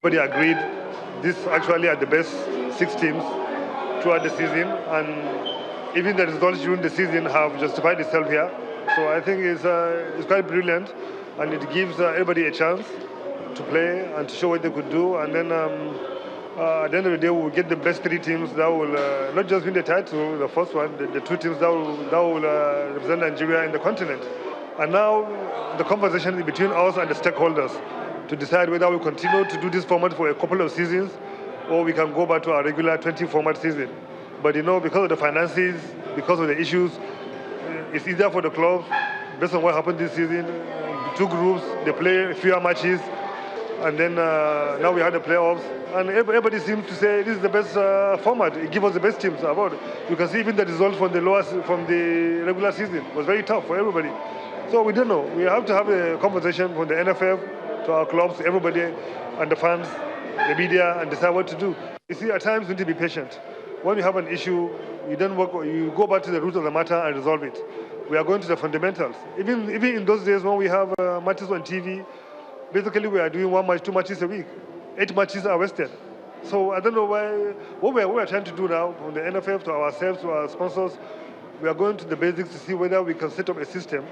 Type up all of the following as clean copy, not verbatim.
Everybody agreed this actually are the best 6 teams throughout the season, and even the results during the season have justified itself here. So I think it's quite brilliant, and it gives everybody a chance to play and to show what they could do. And then at the end of the day, we'll get the best 3 teams that will not just win the title, the first one, the 2 teams that will represent Nigeria in the continent. And now the conversation is between us and the stakeholders to decide whether we continue to do this format for a couple of seasons or we can go back to our regular 20 format season. But because of the finances, because of the issues, it's easier for the clubs, based on what happened this season. 2 groups, they play fewer matches, and then now we had the playoffs, and everybody seems to say this is the best format. It gives us the best teams about it. You can see even the results from the regular season was very tough for everybody. So we don't know. We have to have a conversation from the NFF to our clubs, everybody, and the fans, the media, and decide what to do. You see, at times we need to be patient. When you have an issue, you go back to the root of the matter and resolve it. We are going to the fundamentals. Even in those days when we have matches on TV, basically we are doing 1 match, 2 matches a week. 8 matches are wasted. So I don't know why. What we are trying to do now, from the NFF to ourselves, to our sponsors, we are going to the basics to see whether we can set up a system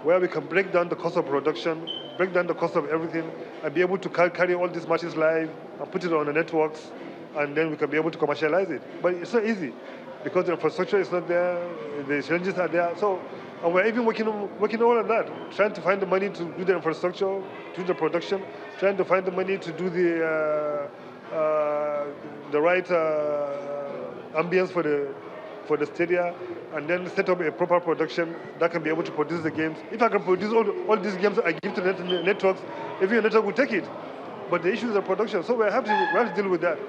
where we can break down the cost of production, break down the cost of everything, and be able to carry all these matches live and put it on the networks, and then we can be able to commercialize it. But it's not easy because the infrastructure is not there, the challenges are there. So, and we're even working all on that, trying to find the money to do the infrastructure, to do the production, trying to find the money to do the right ambience for the stadia, and then set up a proper production that can be able to produce the games. If I can produce all these games I give to the networks, every network will take it. But the issue is the production, so we have to deal with that.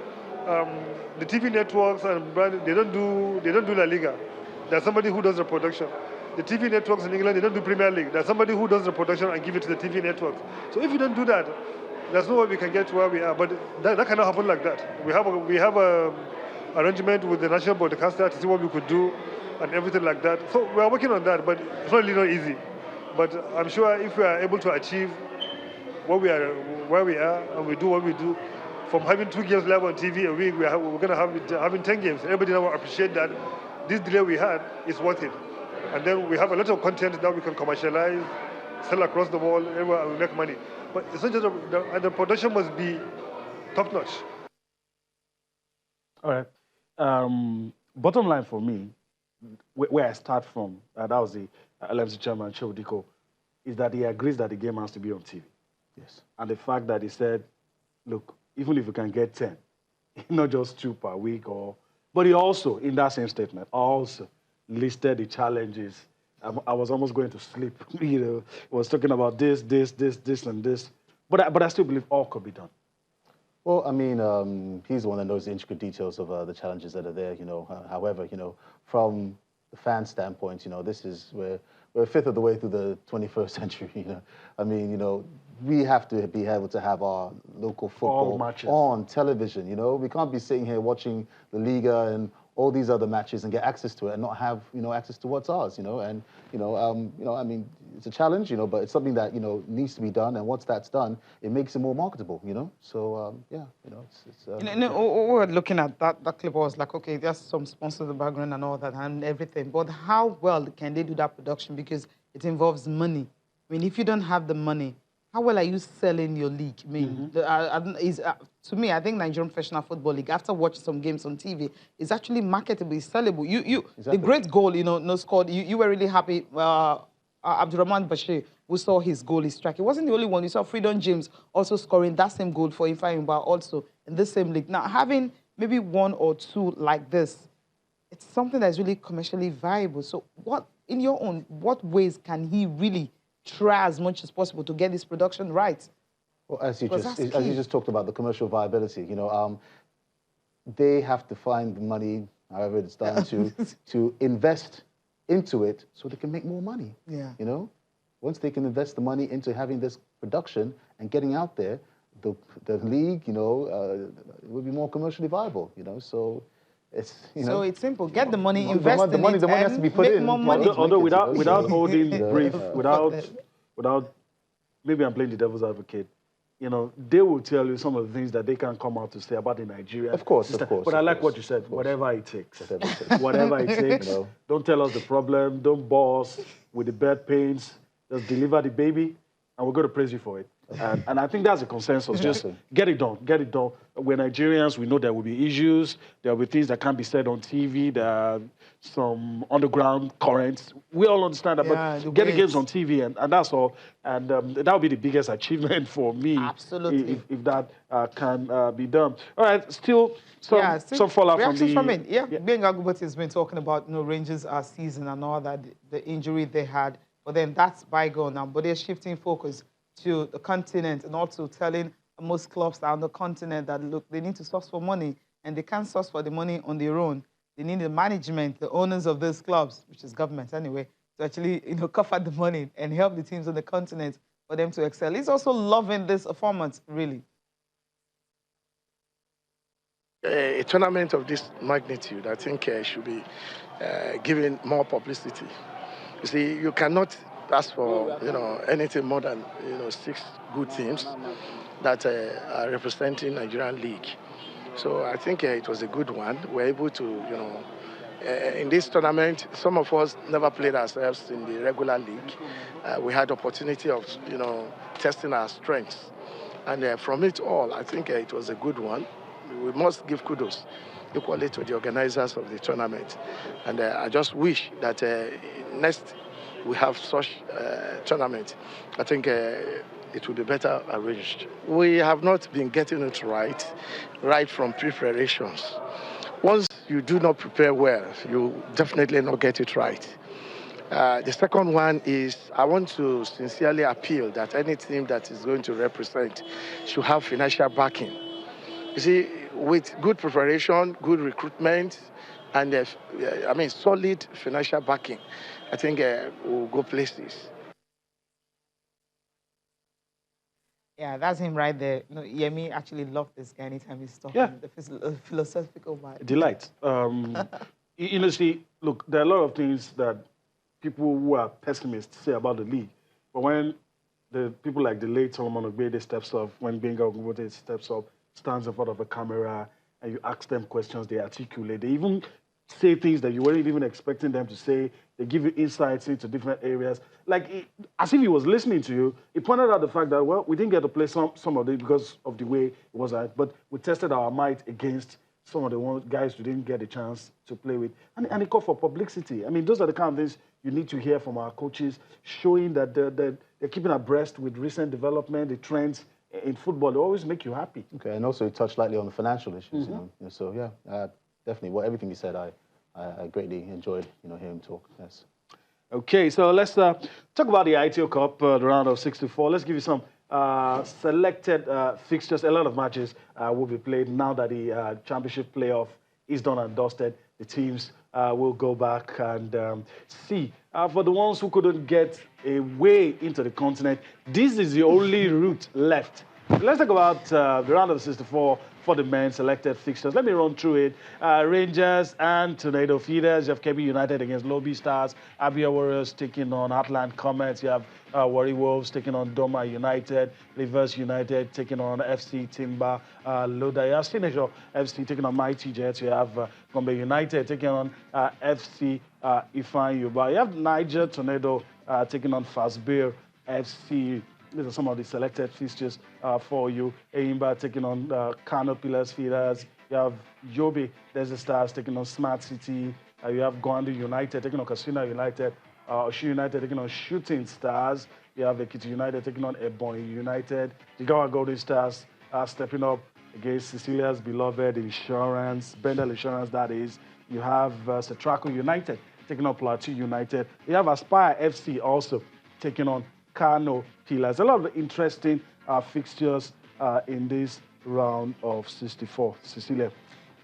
The TV networks and brand, they don't do La Liga. There's somebody who does the production. The TV networks in England, they don't do Premier League. There's somebody who does the production and give it to the TV networks. So if you don't do that, there's no way we can get to where we are. But that cannot happen like that. We have a arrangement with the national broadcaster to see what we could do and everything like that. So we are working on that, but it's really not easy. But I'm sure if we are able to achieve where we are, and we do what we do, from having 2 games live on TV a week, we're going to have having 10 games. Everybody now will appreciate that this delay we had is worth it. And then we have a lot of content that we can commercialize, sell across the world, everywhere, and we make money. But it's not just the production must be top-notch. All right. Bottom line for me, where I start from, that was the LMC chairman, Chodiko, is that he agrees that the game has to be on TV. Yes. And the fact that he said, look, even if you can get 10, not just 2 per week, but he also, in that same statement, also listed the challenges. I was almost going to sleep. He was talking about this, and this. But I still believe all could be done. Well, I mean, he's the one that knows the intricate details of the challenges that are there, However, from the fan standpoint, this is we're a fifth of the way through the 21st century, I mean, we have to be able to have our local football on television, We can't be sitting here watching the Liga and all these other matches and get access to it and not have, access to what's ours, And, I mean, it's a challenge, but it's something that, needs to be done. And once that's done, it makes it more marketable, So, yeah, it's we're looking at that clip, I was like, okay, there's some sponsors in the background and all that and everything. But how well can they do that production? Because it involves money. I mean, if you don't have the money, how well are you selling your league? I mean, to me, I think Nigerian Professional Football League, after watching some games on TV, is actually marketable, it's sellable. Exactly. The great goal, no scored, you were really happy. Abdurrahman Bashir, we saw his goal, his strike. It wasn't the only one. You saw Freedom James also scoring that same goal for Ifeanyi also in the same league. Now, having maybe 1 or 2 like this, it's something that's really commercially viable. So in your own, what ways can he really try as much as possible to get this production right? Well, as you just talked about the commercial viability, they have to find the money, however it's done, to invest into it so they can make more money. Yeah. Once they can invest the money into having this production and getting out there, the league, it will be more commercially viable. So it's So it's simple. Get the money, invest in it, the money has to be put in. More money. Although without holding brief, without maybe I'm playing the devil's advocate. you know, they will tell you some of the things that they can come out to say about the Nigerian Of course, system. of course. But of I like course, what you said, of course. whatever it takes. Whatever it takes. Whatever it takes. You know? Don't tell us the problem. Don't bore us with the bad pains. Just deliver the baby, and we're going to praise you for it. And I think that's a consensus. Just get it done. Get it done. We're Nigerians. We know there will be issues. There will be things that can't be said on TV. There are some underground currents. We all understand that. Yeah, but get the games on TV, and that's all. And that would be the biggest achievement for me. Absolutely. If that can be done. All right. Still some fallout from reactions the... from it. Yeah. Benga Gubati has been talking about, you know, Rangers' season and all that, the injury they had. But then that's bygone now. But they're shifting focus to the continent and also telling most clubs on the continent that, look, they need to source for money and they can't source for the money on their own. They need the management, the owners of those clubs, which is government anyway, to actually, you know, cover the money and help the teams on the continent for them to excel. He's also loving this format, really. A tournament of this magnitude, I think, should be given more publicity. You see, you cannot ask for, you know, anything more than, you know, 6 good teams that are representing Nigerian League. So I think it was a good one. We're able to, you know, in this tournament, some of us never played ourselves in the regular league. We had opportunity of, you know, testing our strengths. And from it all, I think it was a good one. We must give kudos equally to the organizers of the tournament. And I just wish that next we have such tournament. I think it will be better arranged. We have not been getting it right from preparations. Once you do not prepare well, you definitely not get it right. The second one is I want to sincerely appeal that any team that is going to represent should have financial backing. You see, with good preparation, good recruitment, and solid financial backing, I think we'll go places. Yeah, that's him right there. You know, Yemi actually loved this guy anytime he's talking. Yeah. The philosophical vibe. Delight. You know, see, look, there are a lot of things that people who are pessimists say about the league. But when the people like the late Solomon Ogbede steps up, when Benga Ogunbote steps up, stands in front of a camera, and you ask them questions, they articulate. They even say things that you weren't even expecting them to say. They give you insights into different areas. Like, as if he was listening to you, he pointed out the fact that, well, we didn't get to play some of it because of the way it was at, but we tested our might against some of the guys who didn't get a chance to play with. And he called for publicity. I mean, those are the kind of things you need to hear from our coaches, showing that they're keeping abreast with recent development, the trends in football. They always make you happy. Okay, and also he touched lightly on the financial issues, you know. So, yeah, definitely. Well, everything he said, I greatly enjoyed, you know, hearing him talk. Yes. Okay, so let's talk about the ITO Cup, the round of 64. Let's give you some selected fixtures. A lot of matches will be played now that the championship playoff is done and dusted. The teams will go back and see. For the ones who couldn't get a way into the continent, this is the only route left. Let's talk about the round of 64 for the men selected fixtures. Let me run through it. Rangers and Tornado Feeders. You have KB United against Lobby Stars. Abia Warriors taking on Heartland Comets. You have Warri Wolves taking on Doma United. Rivers United taking on FC Timber Loda. You have Senegal FC taking on Mighty Jets. You have Gombe United taking on FC Ifan Yuba. You have Niger Tornado taking on Fasbir FC. These are some of the selected fixtures for you. Eimba taking on Kano Pillars Feeders. You have Yobe Desert Stars taking on Smart City. You have Gwandu United taking on Kasuna United. Oshu United taking on Shooting Stars. You have Ekiti United taking on Ebonyi United. Jigawa Golden Stars stepping up against Cecilia's beloved Insurance, Bendel Insurance, that is. You have Setraco United taking on Plateau United. You have Aspire FC also taking on Kano Pillars. A lot of interesting fixtures in this round of 64. Cecilia.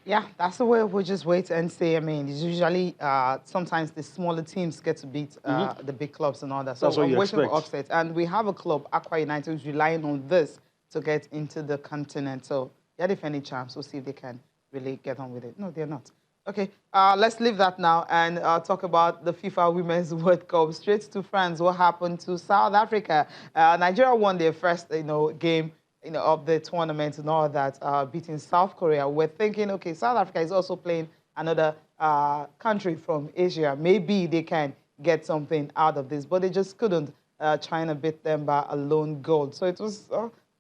Yeah, that's the way we'll just wait and see. I mean, it's usually sometimes the smaller teams get to beat the big clubs and all that. So that's what I'm you waiting expect. for upsets. And we have a club, Aqua United, who's relying on this to get into the continent. So they're defending champs. We'll see if they can really get on with it. No, they're not. Okay, let's leave that now and talk about the FIFA Women's World Cup. Straight to France, what happened to South Africa? Nigeria won their first, game of the tournament and all that, beating South Korea, we're thinking, okay, South Africa is also playing another country from Asia. Maybe they can get something out of this, but they just couldn't. China beat them by a lone goal. So it was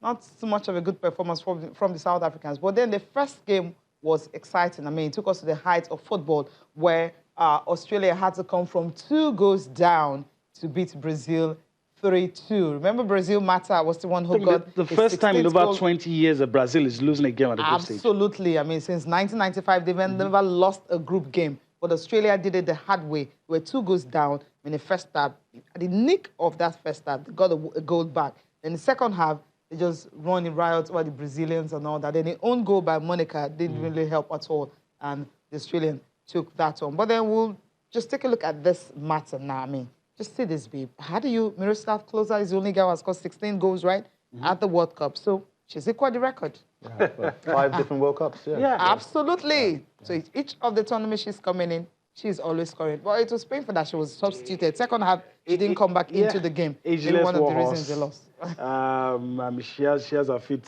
not so much of a good performance from the South Africans. But then the first game was exciting. I mean, it took us to the heights of football where Australia had to come from 2 goals down to beat Brazil 3-2. Remember, Brazil Mata was the one who got the first time in over 20 years that Brazil is losing a game at the group stage. Absolutely. I mean, since 1995, they've never lost a group game. But Australia did it the hard way. We're 2 goals down in the first half. At the nick of that first half, they got a goal back. In the second half, they just run in riots over the Brazilians and all that. Then the own goal by Monica didn't really help at all. And the Australian took that on. But then we'll just take a look at this matter now. I mean, just see this, babe. How do you... Miroslav Klose is the only guy who has scored 16 goals, right? At the World Cup. So she's equal the record. Yeah, 5 different World Cups, yeah. Absolutely. Yeah. So each of the tournaments she's coming in, she's always scoring. But it was painful that she was substituted. Second half, she didn't come back into the game. Maybe one of the reasons they lost. I mean, she has her feet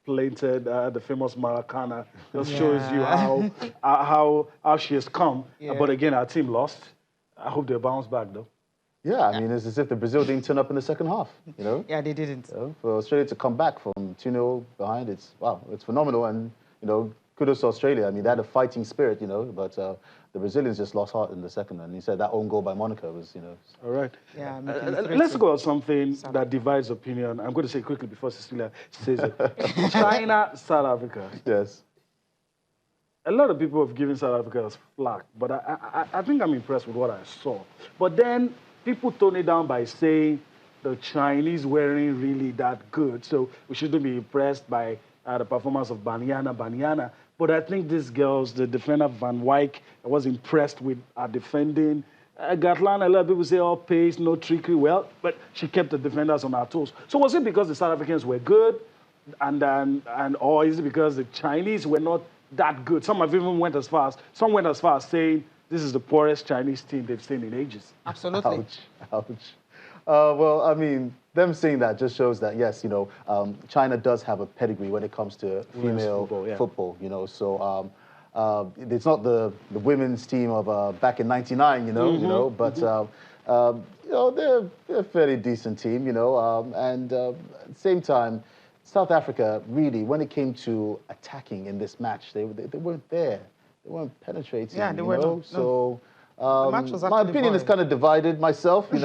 planted at the famous Maracana. Just shows you how she has come. Yeah. But again, our team lost. I hope they bounce back, though. Yeah, I mean, it's as if the Brazil didn't turn up in the second half, you know? Yeah, they didn't. For Australia to come back from 2-0 behind, it's phenomenal. And, kudos to Australia. I mean, they had a fighting spirit, but the Brazilians just lost heart in the second. And he said that own goal by Monica was, All right. Yeah. Let's go on something that divides opinion. I'm going to say quickly before Cecilia says it. China, South Africa. Yes. A lot of people have given South Africa as flack, but I think I'm impressed with what I saw. But then people tone it down by saying the Chinese weren't really that good, so we shouldn't be impressed by the performance of Banyana. But I think these girls, the defender Van Wyk, I was impressed with her defending. Gatland, a lot of people say all pace, no trickery. Well, but she kept the defenders on her toes. So was it because the South Africans were good, or is it because the Chinese were not that good? Some have even went as far as saying this is the poorest Chinese team they've seen in ages. Absolutely. Ouch. Well, I mean, them saying that just shows that, yes, China does have a pedigree when it comes to female football, So it's not the women's team of back in '99, but they're a fairly decent team, and at the same time, South Africa, really, when it came to attacking in this match, they weren't there. They weren't penetrating, yeah, they weren't. So my opinion is kind of divided myself, I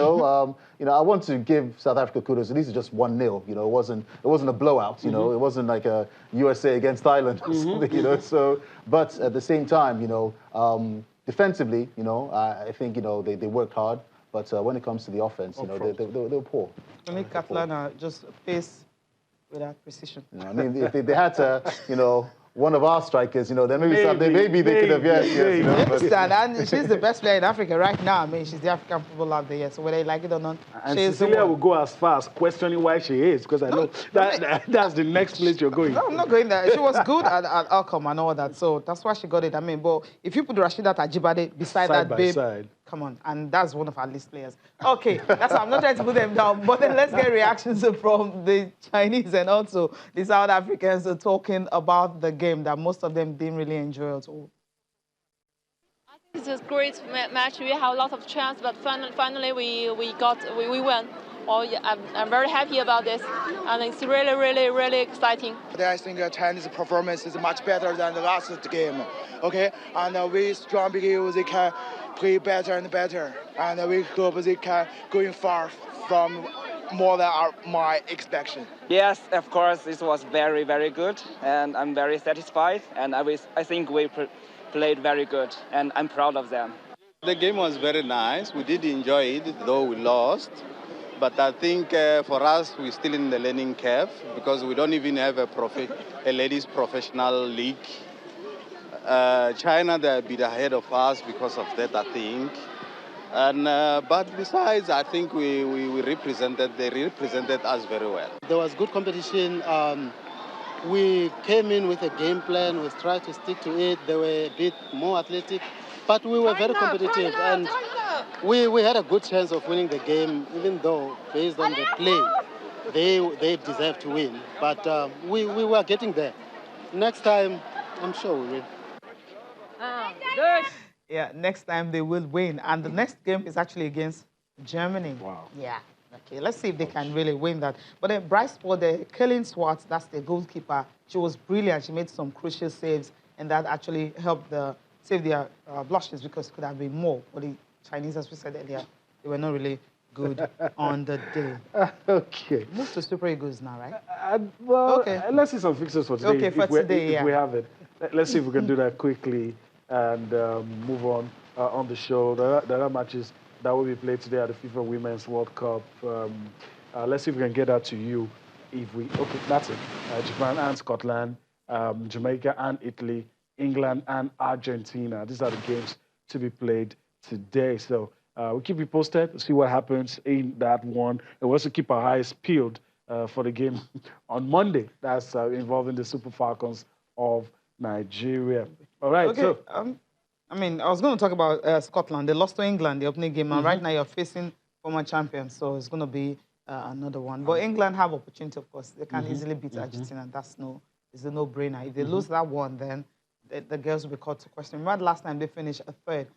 want to give South Africa kudos. At least it's just 1-0, it wasn't a blowout, it wasn't like a USA against Thailand or something, So, but at the same time, defensively, I think, they worked hard. But when it comes to the offense, they were poor. Only Katlana just pace with that precision. I mean, if they had to, one of our strikers, then maybe they could have, And she's the best player in Africa right now. I mean, she's the African footballer of the year. So whether you like it or not, and Cecilia will go as far as questioning why she is, because I know that's the next place you're going. No, I'm not going there. She was good at outcome and all that, so that's why she got it. I mean, but if you put Rashida Tajibade beside that babe, come on, and that's one of our list players. Okay, that's why I'm not trying to put them down, but then let's get reactions from the Chinese and also the South Africans talking about the game that most of them didn't really enjoy at all. I think it's a great match. We have a lot of chance, but finally we won. Well, yeah, I'm very happy about this, and it's really exciting. I think Chinese performance is much better than the last game. Okay, and we strong because they can play better and better, and we hope they can going far from more than my expectation. Yes, of course, this was very good, and I'm very satisfied, and I think we played very good, and I'm proud of them. The game was very nice. We did enjoy it, though we lost. But I think for us, we're still in the learning curve because we don't even have a ladies' professional league. China, they're a bit ahead of us because of that, I think. And but besides, I think they represented us very well. There was good competition. We came in with a game plan. We tried to stick to it. They were a bit more athletic, but we were very competitive. And we had a good chance of winning the game, even though based on the play. they deserve to win. But we were getting there. Next time, I'm sure we'll win. Yeah, next time they will win. And the next game is actually against Germany. Wow. Yeah. Okay, let's see if they can really win that. But then Bryce for the Kellen Swartz, that's the goalkeeper. She was brilliant. She made some crucial saves, and that actually helped save their blushes because it could have been more. But the Chinese, as we said earlier, they were not really good on the day. Okay. Move to Super Eagles now, right? Well, Okay. Let's see some fixtures for today. Okay, for today, if we have it. Let's see if we can do that quickly and move on the show. There are matches that will be played today at the FIFA Women's World Cup. Let's see if we can get that to you. Okay, that's it. Japan and Scotland, Jamaica and Italy, England and Argentina. These are the games to be played today. So we'll keep you posted, see what happens in that one. And we'll also keep our eyes peeled for the game on Monday. That's involving the Super Falcons of Nigeria. All right. Okay. So, I was going to talk about Scotland. They lost to England the opening game, and right now you're facing former champions, so it's going to be another one. But England have opportunity, of course. They can easily beat Argentina, and it's a no-brainer. If they lose that one, then the girls will be called to question. Remember last time they finished a third.